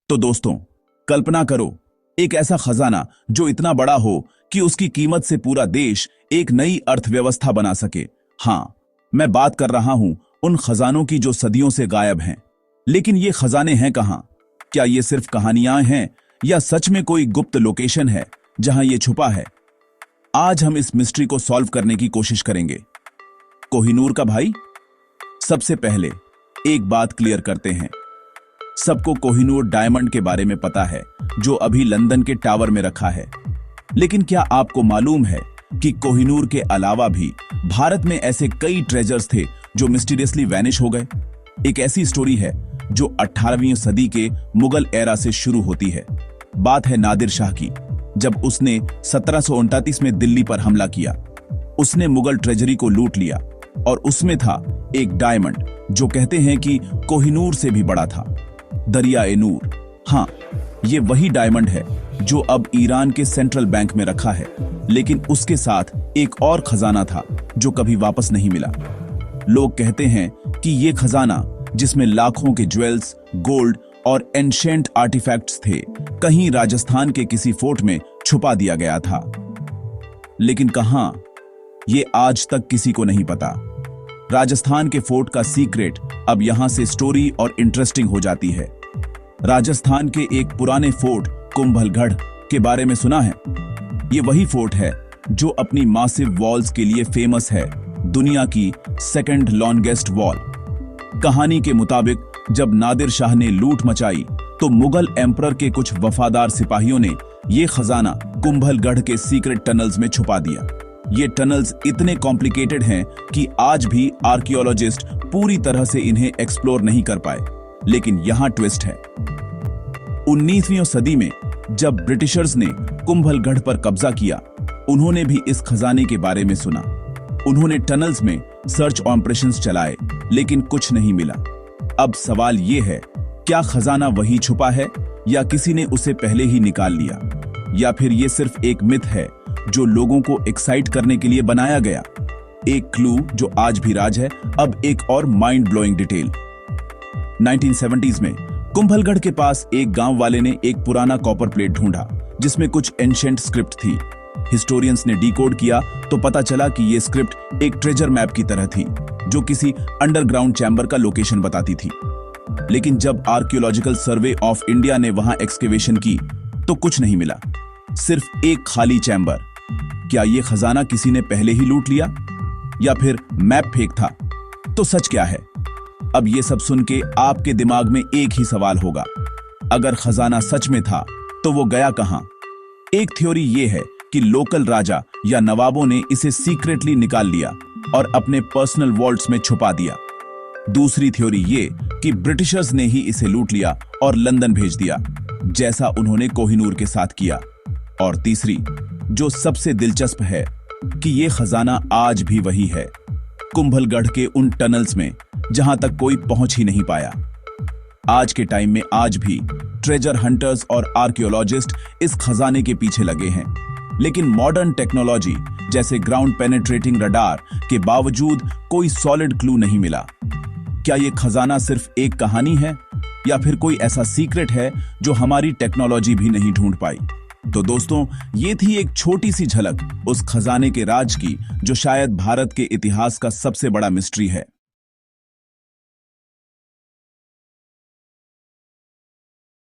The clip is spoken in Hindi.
तो दोस्तों, कल्पना करो एक ऐसा खजाना जो इतना बड़ा हो कि उसकी कीमत से पूरा देश एक नई अर्थव्यवस्था बना सके। हाँ, मैं बात कर रहा हूं उन खजानों की जो सदियों से गायब हैं। लेकिन ये खजाने हैं कहां? क्या ये सिर्फ कहानियां हैं या सच में कोई गुप्त लोकेशन है जहां ये छुपा है? आज हम इस मिस्ट्री को सॉल्व करने की कोशिश करेंगे। कोहिनूर का भाई? सबसे पहले एक बात क्लियर करते हैं। सबको कोहिनूर डायमंड के बारे में पता है जो अभी लंदन के टावर में रखा है। लेकिन क्या आपको मालूम है कि कोहिनूर के अलावा भी भारत में ऐसे कई ट्रेजर्स थे जो मिस्टीरियसली वैनिश हो गए? एक ऐसी स्टोरी है जो 18वीं सदी के मुगल एरा से शुरू होती है। बात है नादिर शाह की। जब उसने 1739 में दिल्ली पर हमला किया, उसने मुगल ट्रेजरी को लूट लिया और उसमें था एक डायमंड जो कहते हैं कि कोहिनूर से भी बड़ा था। दरिया-ए-नूर। हाँ, ये वही डायमंड है जो अब ईरान के सेंट्रल बैंक में रखा है। लेकिन उसके साथ एक और खजाना था जो कभी वापस नहीं मिला। लोग कहते हैं कि ये खजाना, जिसमें लाखों के ज्वेल्स, गोल्ड और एंशिएंट आर्टिफैक्ट्स थे, कहीं राजस्थान के किसी फोर्ट में छुपा दिया गया था। लेकिन कहां, ये आज तक किसी को नहीं पता। राजस्थान के फोर्ट का सीक्रेट अब यहां से स्टोरी और इंटरेस्टिंग हो जाती है। राजस्थान के एक पुराने फोर्ट कुंभलगढ़ के बारे में सुना है? ये वही फोर्ट है जो अपनी मासिव वॉल्स के लिए फेमस है, दुनिया की सेकंड लॉन्गेस्ट वॉल। कहानी के मुताबिक जब नादिर शाह ने लूट मचाई तो मुगल एम्परर के कुछ वफादार सिपाहियों ने ये खजाना कुंभलगढ़ के सीक्रेट टनल्स में छुपा दिया। ये टनल्स इतने कॉम्प्लिकेटेड हैं कि आज भी आर्कियोलॉजिस्ट पूरी तरह से इन्हें एक्सप्लोर नहीं कर पाए। लेकिन यहां ट्विस्ट है। 19वीं सदी में जब ब्रिटिशर्स ने कुंभलगढ़ पर कब्जा किया, उन्होंने भी इस खजाने के बारे में सुना। उन्होंने टनल्स में सर्च ऑपरेशंस चलाए, लेकिन कुछ नहीं मिला। अब सवाल यह है, क्या खजाना वही छुपा है या किसी ने उसे पहले ही निकाल लिया? या फिर यह सिर्फ एक मिथ है जो लोगों को एक्साइट करने के लिए बनाया गया? एक क्लू जो आज भी राज है। अब एक और माइंड ब्लोइंग डिटेल। 1970s में कुंभलगढ़ के पास एक गांव वाले ने एक पुराना कॉपर प्लेट ढूंढा जिसमें कुछ एंशिएंट स्क्रिप्ट थी। हिस्टोरियंस ने डिकोड किया तो पता चला कि यह स्क्रिप्ट एक ट्रेजर मैप की तरह थी जो किसी अंडरग्राउंड चैम्बर का लोकेशन बताती थी। लेकिन जब आर्कियोलॉजिकल सर्वे ऑफ इंडिया ने वहां एक्सकेवेशन की तो कुछ नहीं मिला, सिर्फ एक खाली चैम्बर। क्या यह खजाना किसी ने पहले ही लूट लिया या फिर मैप फेक था? तो सच क्या है? अब यह सब सुन के आपके दिमाग में एक ही सवाल होगा, अगर खजाना सच में था तो वो गया कहां? एक थ्योरी यह है कि लोकल राजा या नवाबों ने इसे सीक्रेटली निकाल लिया और अपने पर्सनल वॉल्ट्स में छुपा दिया। दूसरी थ्योरी ये कि ब्रिटिशर्स ने ही इसे लूट लिया और लंदन भेज दिया, जैसा उन्होंने कोहिनूर के साथ किया। और तीसरी, जो सबसे दिलचस्प है, कि यह खजाना आज भी वही है, कुंभलगढ़ के उन टनल्स में जहां तक कोई पहुंच ही नहीं पाया। आज के टाइम में आज भी ट्रेजर हंटर्स और आर्कियोलॉजिस्ट इस खजाने के पीछे लगे हैं। लेकिन मॉडर्न टेक्नोलॉजी जैसे ग्राउंड पेनिट्रेटिंग रडार के बावजूद कोई सॉलिड क्लू नहीं मिला। क्या यह खजाना सिर्फ एक कहानी है या फिर कोई ऐसा सीक्रेट है जो हमारी टेक्नोलॉजी भी नहीं ढूंढ पाई? तो दोस्तों, ये थी एक छोटी सी झलक उस खजाने के राज की जो शायद भारत के इतिहास का सबसे बड़ा मिस्ट्री है।